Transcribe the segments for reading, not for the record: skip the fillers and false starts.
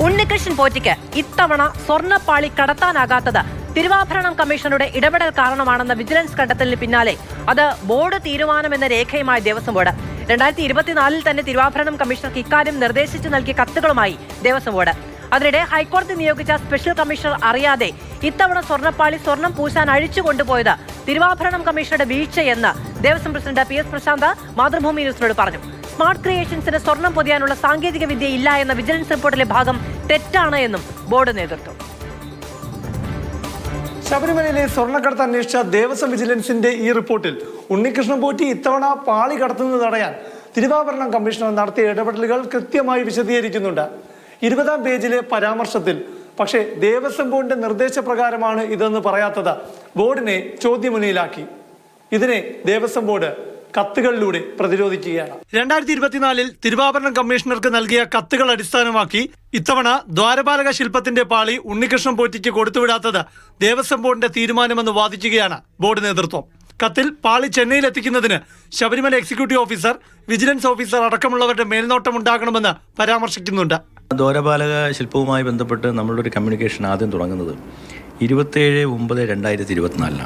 ഉണ്ണികൃഷ്ണൻ പോറ്റിക്ക് ഇത്തവണ സ്വർണ്ണപ്പാളി കടത്താനാകാത്തത് തിരുവാഭരണം കമ്മീഷണറുടെ ഇടപെടൽ കാരണമാണെന്ന വിജിലൻസ് കണ്ടെത്തലിന് പിന്നാലെ അത് ബോർഡ് തീരുമാനമെന്ന രേഖയുമായി ദേവസ്വം ബോർഡ് 2024 തന്നെ തിരുവാഭരണം കമ്മീഷണർക്ക് ഇക്കാര്യം നിർദ്ദേശിച്ചു നൽകിയ കത്തുകളുമായി ദേവസ്വം ബോർഡ്. അതിനിടെ ഹൈക്കോടതി നിയോഗിച്ച സ്പെഷ്യൽ കമ്മീഷണർ അറിയാതെ ഇത്തവണ സ്വർണ്ണപ്പാളി സ്വർണം പൂശാൻ അഴിച്ചു കൊണ്ടുപോയത് തിരുവാഭരണം കമ്മീഷണറുടെ വീഴ്ചയെന്ന് ദേവസ്വം പ്രസിഡന്റ് PS പ്രശാന്ത് മാതൃഭൂമി ന്യൂസിനോട് പറഞ്ഞു. സ്മാർട്ട് ക്രിയേഷൻസിന് സ്വർണം പൊതിയാനുള്ള സാങ്കേതിക വിദ്യ ഇല്ല എന്ന വിജിലൻസ് റിപ്പോർട്ടിലെ ഭാഗം തെറ്റാണ് എന്നും ബോർഡ് നേതൃത്വം. ശബരിമലയിലെ സ്വർണ്ണക്കടത്ത് അന്വേഷിച്ച ദേവസ്വം വിജിലൻസിന്റെ ഈ റിപ്പോർട്ടിൽ ഉണ്ണികൃഷ്ണൻ പോറ്റി ഇത്തവണ പാളി കടത്തുന്നത് തടയാൻ തിരുവാഭരണം കമ്മീഷണർ നടത്തിയ ഇടപെടലുകൾ കൃത്യമായി വിശദീകരിക്കുന്നുണ്ട് 20-ാം പേജിലെ പരാമർശത്തിൽ. പക്ഷേ ദേവസ്വം ബോർഡിന്റെ നിർദ്ദേശപ്രകാരമാണ് ഇതെന്ന് പറയാത്തത് ബോർഡിനെ ചോദ്യമുനയിലാക്കി. ഇതിനെ ദേവസ്വം ബോർഡ് കത്തുകളിലൂടെ പ്രതിരോധിക്കുകയാണ്. 2024 തിരുവാഭരണം കമ്മീഷണർക്ക് നൽകിയ കത്തുകൾ അടിസ്ഥാനമാക്കി ഇത്തവണ ദ്വാരപാലക ശില്പത്തിന്റെ പാളി ഉണ്ണികൃഷ്ണൻ പോറ്റിക്ക് കൊടുത്തുവിടാത്തത് ദേവസ്വം ബോർഡിന്റെ തീരുമാനമെന്ന് വാദിക്കുകയാണ് ബോർഡ് നേതൃത്വം. കത്തിൽ പാളി ചെന്നൈയിൽ എത്തിക്കുന്നതിന് Sabarimala executive officer, vigilance officer അടക്കമുള്ളവരുടെ മേൽനോട്ടം ഉണ്ടാകണമെന്ന് പരാമർശിക്കുന്നുണ്ട്. ദ്വാരപാലക ശില്പവുമായി ബന്ധപ്പെട്ട് നമ്മളുടെ ഒരു കമ്മ്യൂണിക്കേഷൻ ആദ്യം തുടങ്ങുന്നത് 27/9/2024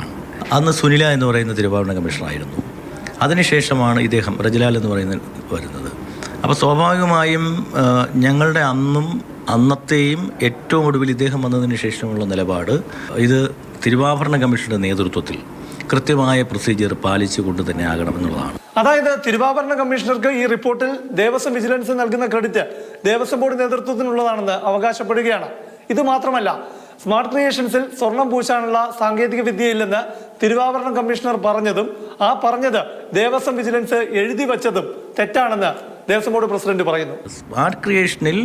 അന്ന് സുനില എന്ന് പറയുന്ന തിരുവാഭരണ കമ്മീഷണറായിരുന്നു. അതിനുശേഷമാണ് ഇദ്ദേഹം റജിലാൽ എന്ന് പറയുന്നത് വരുന്നത്. അപ്പോൾ സ്വാഭാവികമായും ഞങ്ങളുടെ അന്നത്തെയും ഏറ്റവും ഒടുവിൽ ഇദ്ദേഹം വന്നതിന് ശേഷമുള്ള നിലപാട് ഇത് തിരുവാഭരണ കമ്മീഷന്റെ നേതൃത്വത്തിൽ കൃത്യമായ പ്രൊസീജിയർ പാലിച്ചുകൊണ്ട് തന്നെ ആകണമെന്നുള്ളതാണ്. അതായത് തിരുവാഭരണ കമ്മീഷണർക്ക് ഈ റിപ്പോർട്ടിൽ ദേവസ്വം വിജിലൻസ് നൽകുന്ന ക്രെഡിറ്റ് ദേവസ്വം ബോർഡ് നേതൃത്വത്തിനുള്ളതാണെന്ന് അവകാശപ്പെടുകയാണ്. ഇത് മാത്രമല്ല, സ്മാർട്ട് ക്രിയേഷൻസിൽ സ്വർണം പൂശാനുള്ള സാങ്കേതിക വിദ്യയില്ലെന്ന് തിരുവാഭരണം കമ്മീഷണർ പറഞ്ഞതും ആ പറഞ്ഞത് ദേവസ്വം വിജിലൻസ് എഴുതി വച്ചതും തെറ്റാണെന്ന് ദേവസ്വം ബോർഡ് പ്രസിഡന്റ് പറയുന്നു. സ്മാർട്ട് ക്രിയേഷനിൽ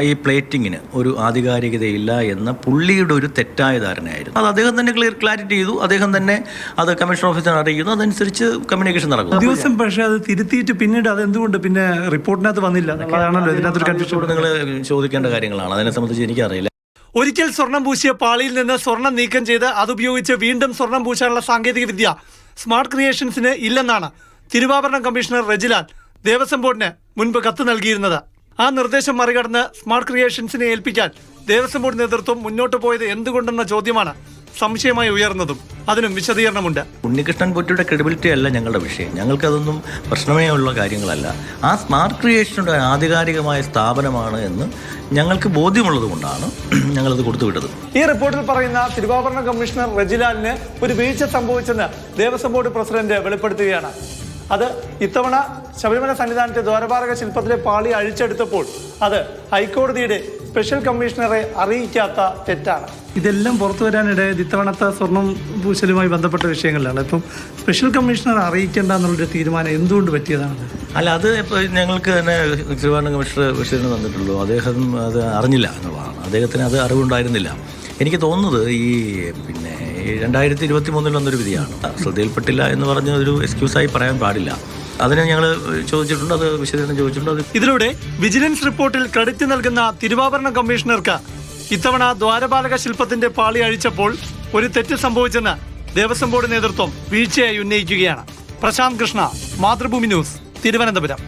ഈ പ്ലേറ്റിങ്ങിന് ഒരു ആധികാരികതയില്ല എന്ന പുള്ളിയുടെ ഒരു തെറ്റായ ധാരണയായിരുന്നു. അത് അദ്ദേഹം തന്നെ ക്ലാരിറ്റി ചെയ്തു. അദ്ദേഹം തന്നെ അത് കമ്മീഷൻ ഓഫീസറെ അറിയിക്കുന്നു. അതനുസരിച്ച് കമ്മ്യൂണിക്കേഷൻ നടക്കും. ദിവസം പക്ഷേ അത് തിരുത്തിയിട്ട് പിന്നീട് അത് എന്തുകൊണ്ട് പിന്നെ റിപ്പോർട്ടിനകത്ത് വന്നില്ല എന്നുള്ളതാണല്ലോ ഇതിനകത്തൊരു കൺഫ്യൂഷൻ. നിങ്ങൾ ചോദിക്കേണ്ട കാര്യങ്ങളാണ്. അതിനെ സംബന്ധിച്ച് എനിക്കറിയില്ല. ഒരിക്കൽ സ്വർണം പൂശിയ പാളിയിൽ നിന്ന് സ്വർണം നീക്കം ചെയ്ത് അതുപയോഗിച്ച് വീണ്ടും സ്വർണം പൂശാനുള്ള സാങ്കേതിക വിദ്യ സ്മാർട്ട് ക്രിയേഷൻസിന് ഇല്ലെന്നാണ് തിരുവാഭരണം കമ്മീഷണർ റജിലാൽ ദേവസ്വം ബോർഡിന് മുൻപ് കത്ത് നൽകിയിരുന്നത്. ആ നിർദ്ദേശം മറികടന്ന് സ്മാർട്ട് ക്രിയേഷൻസിനെ ഏൽപ്പിക്കാൻ ദേവസ്വം ബോർഡ് നേതൃത്വം മുന്നോട്ട് പോയത് എന്തുകൊണ്ടെന്ന ചോദ്യമാണ് സംശയമായി ഉയർന്നതും. അതിനും വിശദീകരണമുണ്ട്. ഉണ്ണികൃഷ്ണൻ പോറ്റിയുടെ ക്രെഡിബിലിറ്റി അല്ല ഞങ്ങളുടെ വിഷയം. ഞങ്ങൾക്കതൊന്നും പ്രശ്നമേ ഉള്ള കാര്യങ്ങളല്ല. ആ സ്മാർട്ട് ക്രിയേഷനുടെ ആധികാരികമായ സ്ഥാപനമാണ് എന്ന് ഞങ്ങൾക്ക് ബോധ്യമുള്ളത് കൊണ്ടാണ് ഞങ്ങളത് കൊടുത്തുവിട്ടത്. ഈ റിപ്പോർട്ടിൽ പറയുന്ന തിരുവാഭരണ കമ്മീഷണർ റജിലാലിന് ഒരു വീഴ്ച സംഭവിച്ചെന്ന് ദേവസ്വം ബോർഡ് പ്രസിഡന്റ് വെളിപ്പെടുത്തുകയാണ്. അത് ഇത്തവണ ശബരിമല സന്നിധാനത്തെ ദ്വാരപാലക ശില്പത്തിലെ പാളി അഴിച്ചെടുത്തപ്പോൾ അത് ഹൈക്കോടതിയുടെ സ്പെഷ്യൽ കമ്മീഷണറെ അറിയിക്കാത്ത തെറ്റാണ്. ഇതെല്ലാം പുറത്തു വരാനിടയായത് ഇത്തവണത്തെ സ്വർണം പൂശലുമായി ബന്ധപ്പെട്ട വിഷയങ്ങളിലാണ്. ഇപ്പം സ്പെഷ്യൽ കമ്മീഷണർ അറിയിക്കേണ്ട എന്നുള്ളൊരു തീരുമാനം എന്തുകൊണ്ട് പറ്റിയതാണ്? അല്ല, അത് ഇപ്പോൾ ഞങ്ങൾക്ക് തന്നെ തിരുവാഭരണ കമ്മീഷണർ വിഷയം തന്നിട്ടുള്ളൂ. അദ്ദേഹം അത് അറിഞ്ഞില്ല എന്നുള്ളതാണ്. അദ്ദേഹത്തിന് അത് അറിവുണ്ടായിരുന്നില്ല. എനിക്ക് തോന്നുന്നത് ഈ 2023 വന്നൊരു വിധിയാണ്. ശ്രദ്ധയിൽപ്പെട്ടില്ല എന്ന് പറഞ്ഞ ഒരു എക്സ്ക്യൂസായി പറയാൻ പാടില്ല. അതിനെ ഞങ്ങൾ ചോദിച്ചിട്ടുണ്ട്, അത് വിശദീകരണം ചോദിച്ചിട്ടുണ്ട്. ഇതിലൂടെ വിജിലൻസ് റിപ്പോർട്ടിൽ ക്രെഡിറ്റ് നൽകുന്ന തിരുവാഭരണ കമ്മീഷണർക്ക് ഇത്തവണ ദ്വാരപാലക ശില്പത്തിന്റെ പാളി അഴിച്ചപ്പോൾ ഒരു തെറ്റ് സംഭവിച്ചെന്ന് ദേവസ്വം ബോർഡ് നേതൃത്വം വീഴ്ചയായി ഉന്നയിക്കുകയാണ്. പ്രശാന്ത് കൃഷ്ണ, മാതൃഭൂമി ന്യൂസ്, തിരുവനന്തപുരം.